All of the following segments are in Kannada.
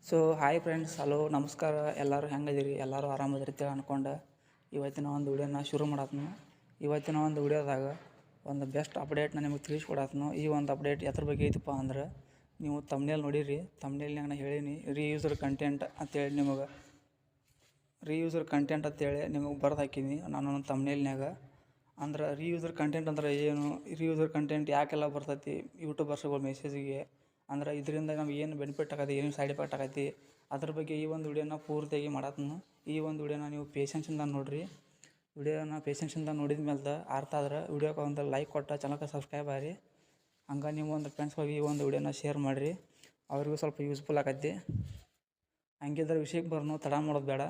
ಸೊ ಹಾಯ್ ಫ್ರೆಂಡ್ಸ್, ಹಲೋ, ನಮಸ್ಕಾರ. ಎಲ್ಲರೂ ಹೆಂಗದಿರಿ? ಎಲ್ಲರೂ ಆರಾಮದಿರ್ತೀವಿ ಅಂದ್ಕೊಂಡು ಇವತ್ತಿನ ಒಂದು ವಿಡಿಯೋನ ಶುರು ಮಾಡತ್ನು. ಇವತ್ತಿನ ಒಂದು ವಿಡಿಯೋದಾಗ ಒಂದು ಬೆಸ್ಟ್ ಅಪ್ಡೇಟ್ನ ನಿಮಗೆ ತಿಳಿಸ್ಕೊಡತ್ನು. ಈ ಒಂದು ಅಪ್ಡೇಟ್ ಎದ್ರ ಬಗ್ಗೆ ಐತಪ್ಪ ಅಂದ್ರೆ, ನೀವು ತಮ್ನೇಲ್ ನೋಡಿರಿ. ತಮ್ನೇಲ್ನಾಗ ನಾನು ಹೇಳೀನಿ ರೀಯೂಸರ್ ಕಂಟೆಂಟ್ ಅಂತೇಳಿ. ರೀಯೂಸರ್ ಕಂಟೆಂಟ್ ಅಂತೇಳಿ ನಿಮಗೆ ಬರ್ದು ಹಾಕೀನಿ ನಾನು ತಮ್ನೇಲ್ನಾಗ. ಅಂದ್ರೆ ರೀಯೂಸರ್ ಕಂಟೆಂಟ್ ಅಂದ್ರೆ ಏನು, ರೀಯೂಸರ್ ಕಂಟೆಂಟ್ ಯಾಕೆಲ್ಲ ಬರ್ತೈತಿ ಯೂಟ್ಯೂಬರ್ಸ್ಗಳ ಮೆಸೇಜಿಗೆ, ಅಂದ್ರೆ ಇದರಿಂದ ನಮ್ಗೆ ಏನು ಬೆನಿಫಿಟ್ ಆಗತ್ತೆ, ಏನು ಸೈಡ್ ಎಫೆಕ್ಟ್ ಆಗತ್ತೆ, ಅದ್ರ ಬಗ್ಗೆ ಈ ಒಂದು ವಿಡಿಯೋನ ಪೂರ್ತಿಯಾಗಿ ಮಾಡತ್ನು. ಈ ಒಂದು ವಿಡಿಯೋನ ನೀವು ಪೇಷನ್ಸಿಂದ ನೋಡಿರಿ. ವಿಡಿಯೋನ ಪೇಷನ್ಸಿಂದ ನೋಡಿದ ಮೇಲೆ ಅರ್ಥ ಆದ್ರೆ ವಿಡಿಯೋಗೆ ಒಂದು ಲೈಕ್ ಕೊಟ್ಟು ಚಾನಲ್ಗೆ ಸಬ್ಸ್ಕ್ರೈಬ್ ಆಗಿರಿ. ಹಂಗೆ ನೀವು ಒಂದು ಫ್ರೆಂಡ್ಸ್ಗಳಿಗೆ ಈ ಒಂದು ವಿಡಿಯೋನ ಶೇರ್ ಮಾಡಿರಿ, ಅವ್ರಿಗೂ ಸ್ವಲ್ಪ ಯೂಸ್ಫುಲ್ ಆಗತ್ತೆ. ಹಂಗಿದ್ರೆ ವಿಷಯಕ್ಕೆ ಬರೋನು, ತಡ ಮಾಡೋದು ಬೇಡ.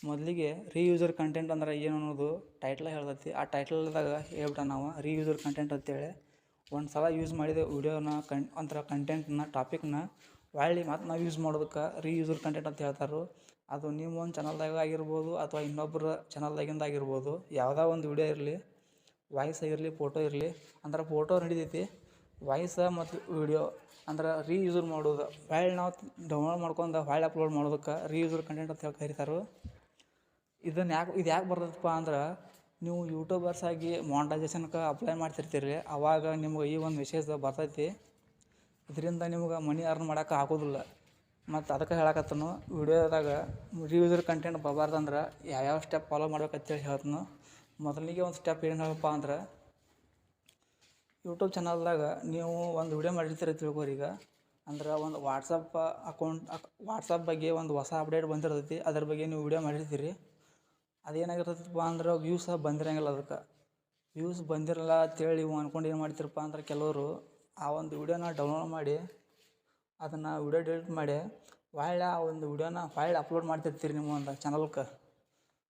ಮೊದಲಿಗೆ ರೀಯೂಸರ್ ಕಂಟೆಂಟ್ ಅಂದ್ರೆ ಏನು ಅನ್ನೋದು ಟೈಟ್ಲ ಹೇಳ್ತೈತಿ. ಆ ಟೈಟಲ್ದಾಗ ಹೇಳ್ಬಿಟ್ಟ ನಾವು ರೀಯೂಸರ್ ಕಂಟೆಂಟ್ ಅಂತೇಳಿ. ಒಂದು ಸಲ ಯೂಸ್ ಮಾಡಿದ ವಿಡಿಯೋನ ಒಂಥರ ಕಂಟೆಂಟ್ನ ಟಾಪಿಕ್ನ ಹೊಳ್ಳಿ ಮತ್ತು ನಾವು ಯೂಸ್ ಮಾಡೋದಕ್ಕೆ ರೀಯೂಸರ್ ಕಂಟೆಂಟ್ ಅಂತ ಹೇಳ್ತಾರೆ. ಅದು ನೀವು ಒಂದು ಚಾನಲ್ದಾಗ ಆಗಿರ್ಬೋದು ಅಥವಾ ಇನ್ನೊಬ್ಬರ ಚಾನಲ್ದಾಗಿಂದ ಆಗಿರ್ಬೋದು. ಯಾವುದೋ ಒಂದು ವಿಡಿಯೋ ಇರಲಿ, ವಾಯ್ಸ್ ಇರಲಿ, ಫೋಟೋ ಇರಲಿ. ಅಂದ್ರೆ ಫೋಟೋ ನಡಿತೈತಿ, ವಾಯ್ಸ ಮತ್ತು ವಿಡಿಯೋ ಅಂದ್ರೆ ರೀಯೂಸರ್ ಮಾಡೋದು. ಹೊಳ್ಳಿ ನಾವು ಡೌನ್ಲೋಡ್ ಮಾಡ್ಕೊಂಡು ಹೊಳ್ಳಿ ಅಪ್ಲೋಡ್ ಮಾಡೋದಕ್ಕೆ ರೀಯೂಸರ್ ಕಂಟೆಂಟ್ ಅಂತ ಹೇಳಿ ಕರೀತಾರೆ. ಇದು ಯಾಕೆ ಬರ್ತದಪ್ಪ ಅಂದ್ರೆ, ನೀವು ಯೂಟ್ಯೂಬರ್ಸ್ ಆಗಿ ಮಾನಿಟೈಸೇಷನ್ಗೆ ಅಪ್ಲೈ ಮಾಡ್ತಿರ್ತೀರಿ, ಆವಾಗ ನಿಮ್ಗೆ ಈ ಒಂದು ಮೆಸೇಜ್ ಬರ್ತೈತಿ. ಇದರಿಂದ ನಿಮ್ಗೆ ಮನಿ ಅರ್ನ್ ಮಾಡೋಕೆ ಆಗೋದಿಲ್ಲ. ಮತ್ತು ಅದಕ್ಕೆ ಹೇಳಕತ್ತನು ವಿಡಿಯೋದಾಗ ರೀಯೂಸರ್ ಕಂಟೆಂಟ್ ಬರಬಾರ್ದಂದ್ರೆ ಯಾವ್ಯಾವ ಸ್ಟೆಪ್ ಫಾಲೋ ಮಾಡ್ಬೇಕಂತೇಳಿ ಹೇಳ್ತನು. ಮೊದಲಿಗೆ ಒಂದು ಸ್ಟೆಪ್ ಏನು ಹೇಳಪ್ಪ ಅಂದ್ರೆ, ಯೂಟ್ಯೂಬ್ ಚಾನಲ್ದಾಗ ನೀವು ಒಂದು ವಿಡಿಯೋ ಮಾಡಿರ್ತೀರಿ ತಿಳ್ಕೊರಿ. ಈಗ ಅಂದ್ರೆ ಒಂದು ವಾಟ್ಸಪ್ ಬಗ್ಗೆ ಒಂದು ಹೊಸ ಅಪ್ಡೇಟ್ ಬಂದಿರ್ತೈತಿ, ಅದ್ರ ಬಗ್ಗೆ ನೀವು ವಿಡಿಯೋ ಮಾಡಿರ್ತೀರಿ. ಅದೇನಾಗಿರ್ತೈತಪ್ಪ ಅಂದ್ರೆ ವ್ಯೂಸ್ ಬಂದಿರಂಗಿಲ್ಲ. ಅದಕ್ಕೆ ವ್ಯೂಸ್ ಬಂದಿರಲ್ಲ ಅಂತೇಳಿ ನೀವು ಅಂದ್ಕೊಂಡು ಏನು ಮಾಡ್ತೀರಪ್ಪ ಅಂದ್ರೆ, ಕೆಲವರು ಆ ಒಂದು ವಿಡಿಯೋನ ಡೌನ್ಲೋಡ್ ಮಾಡಿ ಅದನ್ನು ವಿಡಿಯೋ ಡಿಲೀಟ್ ಮಾಡಿ ಹೊಳ್ಳಿ ಆ ಒಂದು ವಿಡಿಯೋನ ಹೊಳ್ಳಿ ಅಪ್ಲೋಡ್ ಮಾಡ್ತಿರ್ತೀರಿ ನಿಮ್ಮ ಒಂದು ಚಾನಲ್ಗೆ.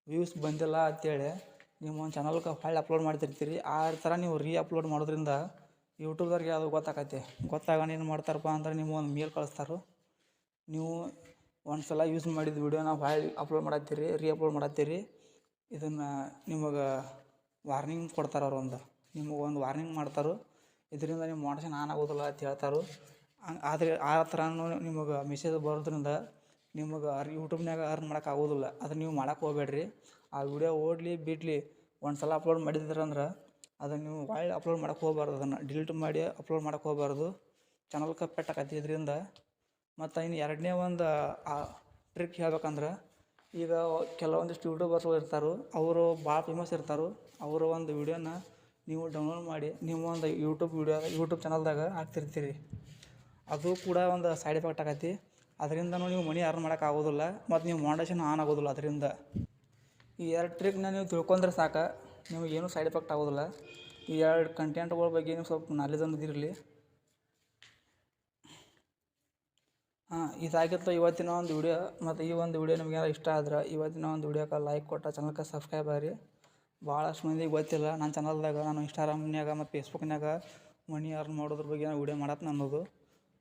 ವ್ಯೂಸ್ ಬಂದಿಲ್ಲ ಅಂತೇಳಿ ನಿಮ್ಮ ಒಂದು ಚಾನಲ್ಗೆ ಹೊಳ್ಳಿ ಅಪ್ಲೋಡ್ ಮಾಡ್ತಿರ್ತೀರಿ. ಆ ಥರ ನೀವು ಅಪ್ಲೋಡ್ ಮಾಡೋದ್ರಿಂದ ಯೂಟ್ಯೂಬ್ದವ್ರಿಗೆ ಅದು ಗೊತ್ತಾಗೋಣ ಏನು ಮಾಡ್ತಾರಪ್ಪ ಅಂದ್ರೆ, ನೀವು ಒಂದು ಮೇಲ್ ಕಳಿಸ್ತಾರೆ. ನೀವು ಒಂದು ಸಲ ಯೂಸ್ ಮಾಡಿದ ವಿಡಿಯೋನ ಹೊಳ್ಳಿ ಅಪ್ಲೋಡ್ ಮಾಡತ್ತೀರಿ, ಅಪ್ಲೋಡ್ ಮಾಡತ್ತೀರಿ. ಇದನ್ನು ನಿಮಗೆ ವಾರ್ನಿಂಗ್ ಕೊಡ್ತಾರೆ. ನಿಮಗೆ ಒಂದು ವಾರ್ನಿಂಗ್ ಮಾಡ್ತಾರೆ. ಇದರಿಂದ ನಿಮ್ಮ ಮೋಟಿವೇಶನ್ ಆನ್ ಆಗೋದಿಲ್ಲ ಅಂತ ಹೇಳ್ತಾರೆ. ಆದರೆ ಆ ಥರನೂ ನಿಮಗೆ ಮೆಸೇಜ್ ಬರೋದ್ರಿಂದ ನಿಮಗೆ ಯೂಟ್ಯೂಬ್ನಾಗ ಅರ್ನ್ ಮಾಡೋಕೆ ಆಗೋದಿಲ್ಲ. ಅದನ್ನು ನೀವು ಮಾಡೋಕೆ ಹೋಗ್ಬೇಡ್ರಿ. ಆ ವಿಡಿಯೋ ಓಡಲಿ ಬಿಡಲಿ, ಒಂದು ಸಲ ಅಪ್ಲೋಡ್ ಮಾಡಿದ್ರಂದ್ರೆ ಅದನ್ನು ನೀವು ಹೊಳ್ಳಿ ಅಪ್ಲೋಡ್ ಮಾಡೋಕೆ ಹೋಗ್ಬಾರ್ದು. ಅದನ್ನು ಡಿಲೀಟ್ ಮಾಡಿ ಅಪ್ಲೋಡ್ ಮಾಡೋಕೆ ಹೋಗ್ಬಾರ್ದು. ಚಾನಲ್ಗೆ ಪೆಟ್ಟಾಕತಿ ಇದರಿಂದ. ಮತ್ತು ಇನ್ನು ಎರಡನೇ ಒಂದು ಟ್ರಿಕ್ ಹೇಳ್ಬೇಕಂದ್ರೆ, ಈಗ ಕೆಲವೊಂದಿಷ್ಟು ಯೂಟ್ಯೂಬರ್ಸ್ಗಳು ಇರ್ತಾರೆ, ಅವರು ಭಾಳ ಫೇಮಸ್ ಇರ್ತಾರೆ. ಅವರ ಒಂದು ವಿಡಿಯೋನ ನೀವು ಡೌನ್ಲೋಡ್ ಮಾಡಿ ನಿಮ್ಮ ಒಂದು ಯೂಟ್ಯೂಬ್ ಚಾನಲ್ದಾಗ ಹಾಕ್ತಿರ್ತೀರಿ. ಅದು ಕೂಡ ಒಂದು ಸೈಡ್ ಎಫೆಕ್ಟ್ ಆಗತ್ತೆ. ಅದರಿಂದನೂ ನೀವು ಮನಿ ಅರ್ನ್ ಮಾಡೋಕೆ ಆಗೋದಿಲ್ಲ ಮತ್ತು ನೀವು ಮಾನಿಟೈಸೇಷನ್ ಆನ್ ಆಗೋದಿಲ್ಲ. ಅದರಿಂದ ಈ ಎರಡು ಟ್ರಿಕ್ನ ನೀವು ತಿಳ್ಕೊಂಡ್ರೆ ಸಾಕು, ನಿಮಗೆ ಏನೂ ಸೈಡ್ ಎಫೆಕ್ಟ್ ಆಗೋದಿಲ್ಲ. ಈ ಎರಡು ಕಂಟೆಂಟ್ಗಳ ಬಗ್ಗೆ ನೀವು ಸ್ವಲ್ಪ ನಾಲೆಜ್ ಅನ್ನೋದಿರಲಿ. ಇದಾಗಿತ್ತು ಇವತ್ತಿನ ಒಂದು ವಿಡಿಯೋ. ಮತ್ತು ಈ ಒಂದು ವಿಡಿಯೋ ನಿಮಗೆ ಇಷ್ಟ ಆದ್ರೆ ಇವತ್ತಿನ ಒಂದು ವಿಡಿಯೋಕ್ಕೆ ಲೈಕ್ ಕೊಟ್ಟು ಚಾನಲ್ಗೆ ಸಬ್ಸ್ಕ್ರೈಬ್ ಆಗಿರಿ. ಭಾಳಷ್ಟು ಮಂದಿಗೆ ಗೊತ್ತಿಲ್ಲ ನನ್ನ ಚಾನಲ್ದಾಗ ನಾನು ಇನ್ಸ್ಟಾಗ್ರಾಮ್ನಾಗ ಮತ್ತು ಫೇಸ್ಬುಕ್ನಾಗ ಮನಿ ಅರ್ನ್ ಮಾಡೋದ್ರ ಬಗ್ಗೆ ನಾನು ವಿಡಿಯೋ ಮಾಡತ್ತೀನಿ ಅನ್ನೋದು.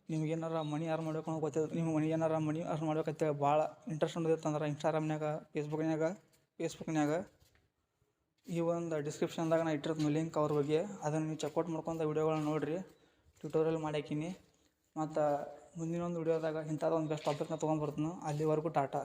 ನಿಮ್ಗೇನಾರ ಮನಿ ಅರ್ನ್ ಮಾಡ್ಬೇಕು ಅನ್ನೋ ಗೊತ್ತಿಲ್ಲ, ನೀವು ಮನಿ ಅರ್ನ್ ಮಾಡ್ಬೇಕಂತೇಳಿ ಭಾಳ ಇಂಟ್ರೆಸ್ಟ್ ಅನ್ನೋದಿತ್ತಂದ್ರೆ ಇನ್ಸ್ಟಾಗ್ರಾಮ್ನಾಗ, ಫೇಸ್ಬುಕ್ನಾಗ ಈ ಒಂದು ಡಿಸ್ಕ್ರಿಪ್ಷನ್ದಾಗ ನಾನು ಇಟ್ಟಿರ್ತೀನಿ ಲಿಂಕ್ ಅವ್ರ ಬಗ್ಗೆ. ಅದನ್ನು ನೀವು ಚೆಕ್ಔಟ್ ಮಾಡ್ಕೊಂಡು ವಿಡಿಯೋಗಳನ್ನ ನೋಡಿರಿ. ಟ್ಯೂಟೋರಿಯಲ್ ಮಾಡಾಕೀನಿ. ಮತ್ತು ಮುಂದಿನ ಒಂದು ವಿಡಿಯೋದಾಗ ಇಂಥದ್ದೊಂದು ಬೆಸ್ಟ್ ಟಾಪಿಕ್ನ ತೊಗೊಂಡ್ಬರ್ತೀನಿ. ಅಲ್ಲಿವರೆಗೂ ಟಾಟಾ.